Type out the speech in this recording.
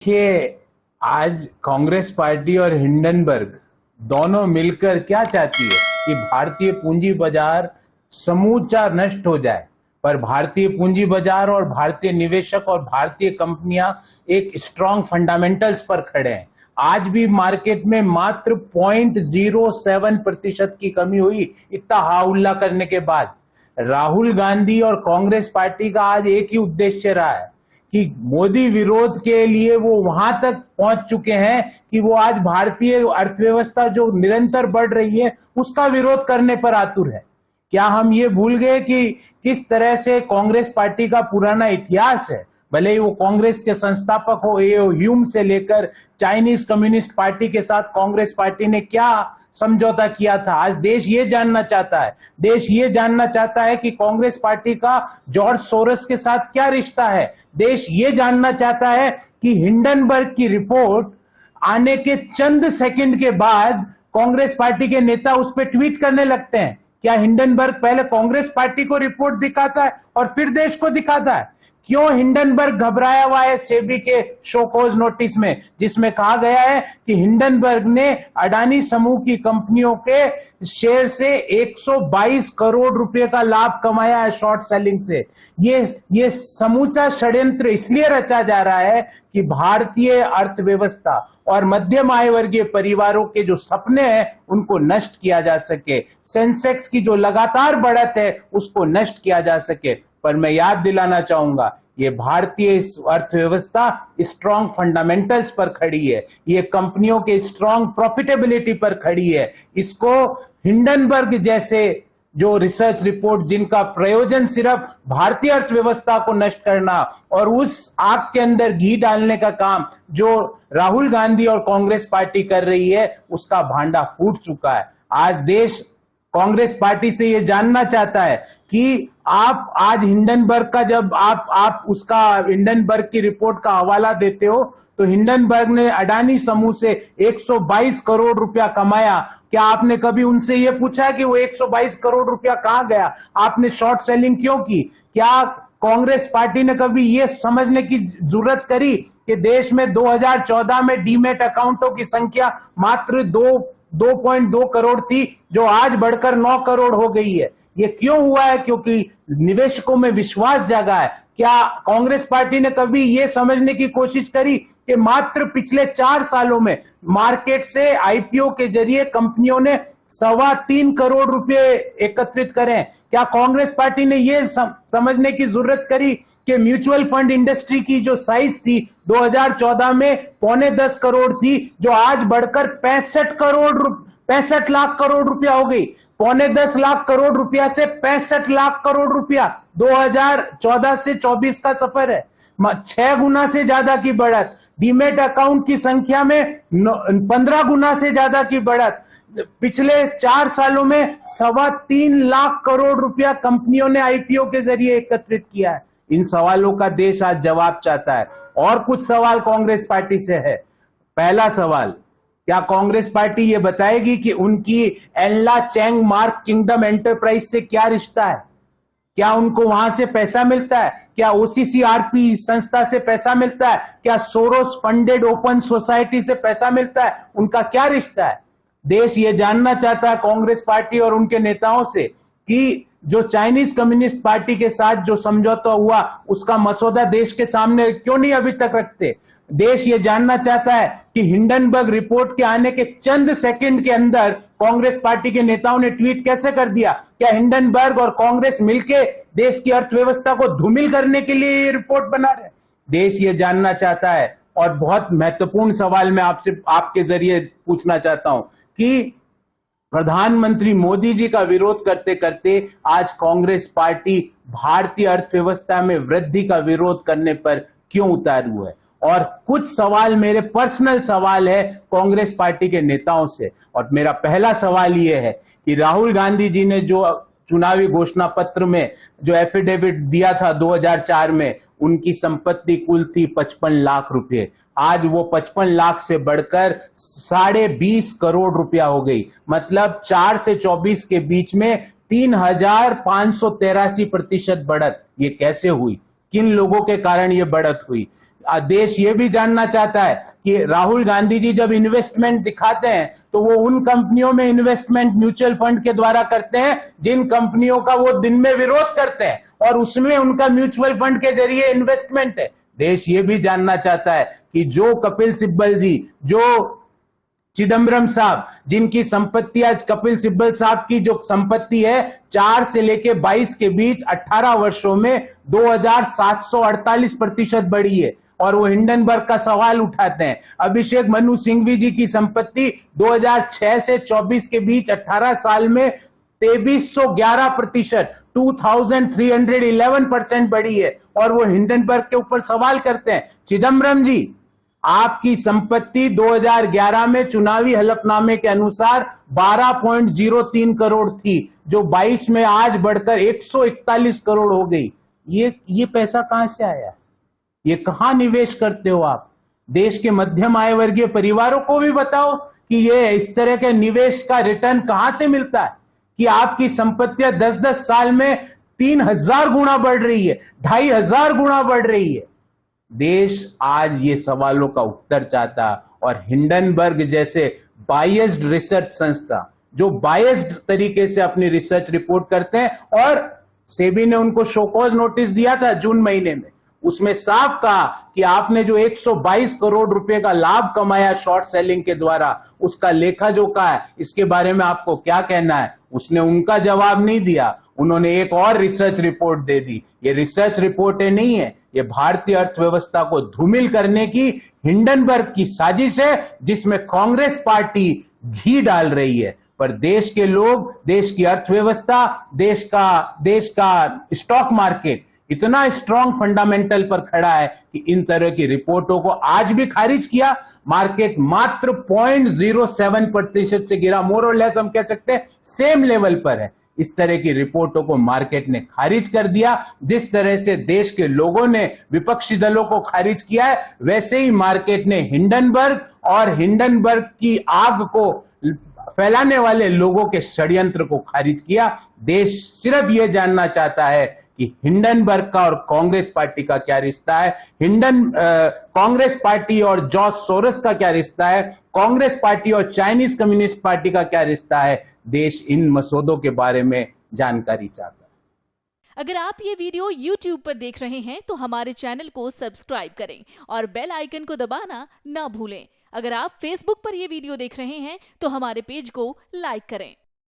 देखिए, आज कांग्रेस पार्टी और हिंडनबर्ग दोनों मिलकर क्या चाहती है कि भारतीय पूंजी बाजार समूचा नष्ट हो जाए। पर भारतीय पूंजी बाजार और भारतीय निवेशक और भारतीय कंपनियां एक स्ट्रांग फंडामेंटल्स पर खड़े हैं। आज भी मार्केट में मात्र 0.07% की कमी हुई इतना हाउल्ला करने के बाद। राहुल गांधी और कांग्रेस पार्टी का आज एक ही उद्देश्य रहा है कि मोदी विरोध के लिए वो वहां तक पहुंच चुके हैं कि वो आज भारतीय अर्थव्यवस्था जो निरंतर बढ़ रही है उसका विरोध करने पर आतुर है। क्या हम ये भूल गए कि किस तरह से कांग्रेस पार्टी का पुराना इतिहास है? भले ही वो कांग्रेस के संस्थापक हो ह्यूम से लेकर चाइनीज कम्युनिस्ट पार्टी के साथ कांग्रेस पार्टी ने क्या समझौता किया था। आज देश ये जानना चाहता है, देश ये जानना चाहता है कि कांग्रेस पार्टी का जॉर्ज सोरोस के साथ क्या रिश्ता है। देश ये जानना चाहता है कि हिंडनबर्ग की रिपोर्ट आने के चंद सेकंड के बाद कांग्रेस पार्टी के नेता उस पर ट्वीट करने लगते हैं। क्या हिंडनबर्ग पहले कांग्रेस पार्टी को रिपोर्ट दिखाता है और फिर देश को दिखाता है? क्यों हिंडनबर्ग घबराया हुआ है सेबी के शोकॉज नोटिस में, जिसमें कहा गया है कि हिंडनबर्ग ने अडानी समूह की कंपनियों के शेयर से 122 करोड़ रुपए का लाभ कमाया है शॉर्ट सेलिंग से। ये समूचा षड्यंत्र इसलिए रचा जा रहा है कि भारतीय अर्थव्यवस्था और मध्यम आय वर्गीय परिवारों के जो सपने हैं उनको नष्ट किया जा सके, सेंसेक्स की जो लगातार बढ़त है उसको नष्ट किया जा सके। पर मैं याद दिलाना चाहूंगा, ये भारतीय अर्थव्यवस्था स्ट्रांग फंडामेंटल्स पर खड़ी है, ये कंपनियों के स्ट्रांग प्रॉफिटेबिलिटी पर खड़ी है। इसको हिंडनबर्ग जैसे जो रिसर्च रिपोर्ट जिनका प्रयोजन सिर्फ भारतीय अर्थव्यवस्था को नष्ट करना और उस आग के अंदर घी डालने का काम जो राहुल गांधी और कांग्रेस पार्टी कर रही है, उसका भांडा फूट चुका है। आज देश कांग्रेस पार्टी से यह जानना चाहता है कि आप आज हिंडनबर्ग का जब आप उसका हिंडनबर्ग की रिपोर्ट का हवाला देते हो तो हिंडनबर्ग ने अडानी समूह से 122 करोड़ रुपया कमाया। क्या आपने कभी उनसे यह पूछा कि वो 122 करोड़ रुपया कहां गया? आपने शॉर्ट सेलिंग क्यों की? क्या कांग्रेस पार्टी ने कभी यह समझने की जरूरत करी कि देश में 2014 में डीमेट अकाउंटों की संख्या मात्र 2.2 करोड़ थी जो आज बढ़कर 9 करोड़ हो गई है? ये क्यों हुआ है? क्योंकि निवेशकों में विश्वास जागा है। क्या कांग्रेस पार्टी ने कभी यह समझने की कोशिश करी कि मात्र पिछले 4 सालों में मार्केट से आईपीओ के जरिए कंपनियों ने 3.25 करोड़ रुपए एकत्रित करें? क्या कांग्रेस पार्टी ने यह समझने की जरूरत करी कि म्यूचुअल फंड इंडस्ट्री की जो साइज थी 2014 में 9.25 करोड़ थी जो आज बढ़कर 65 लाख करोड़ रुपया हो गई? 9.25 लाख करोड़ रुपया से 65 लाख करोड़ रुपया 2014 से 24 का सफर है। 6 गुना से ज्यादा की बढ़त। डीमेट अकाउंट की संख्या में 15 गुना से ज्यादा की बढ़त। पिछले 4 सालों में 3.25 लाख करोड़ रुपया कंपनियों ने आईपीओ के जरिए एकत्रित किया है। इन सवालों का देश आज जवाब चाहता है। और कुछ सवाल कांग्रेस पार्टी से है। पहला सवाल, क्या कांग्रेस पार्टी ये बताएगी कि उनकी एनला चैंग मार्क किंगडम एंटरप्राइज से क्या रिश्ता है? क्या उनको वहां से पैसा मिलता है? क्या ओसीसीआरपी संस्था से पैसा मिलता है? क्या सोरोस फंडेड ओपन सोसाइटी से पैसा मिलता है? उनका क्या रिश्ता है? देश ये जानना चाहता है कांग्रेस पार्टी और उनके नेताओं से कि जो चाइनीज कम्युनिस्ट पार्टी के साथ जो समझौता हुआ उसका मसौदा देश के सामने क्यों नहीं अभी तक रखते? देश ये जानना चाहता है कि हिंडनबर्ग रिपोर्ट के आने के चंद सेकंड के अंदर कांग्रेस पार्टी के नेताओं ने ट्वीट कैसे कर दिया? क्या हिंडनबर्ग और कांग्रेस मिलके देश की अर्थव्यवस्था को धूमिल करने के लिए ये रिपोर्ट बना रहे? देश ये जानना चाहता है। और बहुत महत्वपूर्ण सवाल मैं आपके जरिए पूछना चाहता हूं कि प्रधानमंत्री मोदी जी का विरोध करते करते आज कांग्रेस पार्टी भारतीय अर्थव्यवस्था में वृद्धि का विरोध करने पर क्यों उतारू है? और कुछ सवाल मेरे पर्सनल सवाल है कांग्रेस पार्टी के नेताओं से। और मेरा पहला सवाल यह है कि राहुल गांधी जी ने जो चुनावी घोषणा पत्र में जो एफिडेविट दिया था 2004 में, उनकी संपत्ति कुल थी 55 लाख रुपए। आज वो 55 लाख से बढ़कर 20.5 करोड़ रुपया हो गई। मतलब 4 से 24 के बीच में 3,583% बढ़त। ये कैसे हुई? किन लोगों के कारण ये बढ़त हुई। देश ये भी जानना चाहता है कि राहुल गांधी जी जब इन्वेस्टमेंट दिखाते हैं तो वो उन कंपनियों में इन्वेस्टमेंट म्यूचुअल फंड के द्वारा करते हैं जिन कंपनियों का वो दिन में विरोध करते हैं, और उसमें उनका म्यूचुअल फंड के जरिए इन्वेस्टमेंट है। देश ये भी जानना चाहता है कि जो कपिल सिब्बल जी, जो चिदम्बरम साहब, जिनकी संपत्ति, आज कपिल सिब्बल साहब की जो संपत्ति है 4 से लेके 22 के बीच 18 वर्षों में 2748% बढ़ी है, और वो हिंडनबर्ग का सवाल उठाते हैं। अभिषेक मनु सिंघवी जी की संपत्ति 2006 से 24 के बीच 18 साल में 2311%, 2311% बढ़ी है, और वो हिंडनबर्ग के ऊपर सवाल करते हैं। चिदम्बरम जी, आपकी संपत्ति 2011 में चुनावी हलफनामे के अनुसार 12.03 करोड़ थी, जो 22 में आज बढ़कर 141 करोड़ हो गई। ये पैसा कहां से आया? ये कहां निवेश करते हो आप? देश के मध्यम आय वर्गीय परिवारों को भी बताओ कि ये इस तरह के निवेश का रिटर्न कहां से मिलता है कि आपकी संपत्तियां 10-10 साल में 3000 गुना बढ़ रही है, 2500 गुना बढ़ रही है। देश आज ये सवालों का उत्तर चाहता, और हिंडनबर्ग जैसे बायस्ड रिसर्च संस्था जो बायस्ड तरीके से अपनी रिसर्च रिपोर्ट करते हैं, और सेबी ने उनको शोकॉज नोटिस दिया था जून महीने में, उसमें साफ कहा कि आपने जो 122 करोड़ रुपए का लाभ कमाया शॉर्ट सेलिंग के द्वारा, उसका लेखा जोखा है, इसके बारे में आपको क्या कहना है? उसने उनका जवाब नहीं दिया, उन्होंने एक और रिसर्च रिपोर्ट दे दी। ये रिसर्च रिपोर्टें नहीं है, ये भारतीय अर्थव्यवस्था को धूमिल करने की हिंडनबर्ग की साजिश है, जिसमें कांग्रेस पार्टी घी डाल रही है। पर देश के लोग, देश की अर्थव्यवस्था, देश का स्टॉक मार्केट इतना स्ट्रॉन्ग फंडामेंटल पर खड़ा है कि इन तरह की रिपोर्टों को आज भी खारिज किया। मार्केट मात्र 0.07% से गिरा, मोर और लेस हम कह सकते हैं सेम लेवल पर है। इस तरह की रिपोर्टों को मार्केट ने खारिज कर दिया। जिस तरह से देश के लोगों ने विपक्षी दलों को खारिज किया है, वैसे ही मार्केट ने हिंडनबर्ग और हिंडनबर्ग की आग को फैलाने वाले लोगों के षड्यंत्र को खारिज किया। देश सिर्फ यह जानना चाहता है कि हिंडनबर्ग का और कांग्रेस पार्टी का क्या रिश्ता है, कांग्रेस पार्टी और जॉर्ज सोरोस का क्या रिश्ता है, कांग्रेस पार्टी और चाइनीज कम्युनिस्ट पार्टी का क्या रिश्ता है। देश इन मसौदों के बारे में जानकारी चाहता है। अगर आप ये वीडियो YouTube पर देख रहे हैं तो हमारे चैनल को सब्सक्राइब करें और बेल आइकन को दबाना ना भूलें। अगर आप Facebook पर ये वीडियो देख रहे हैं तो हमारे पेज को लाइक करें।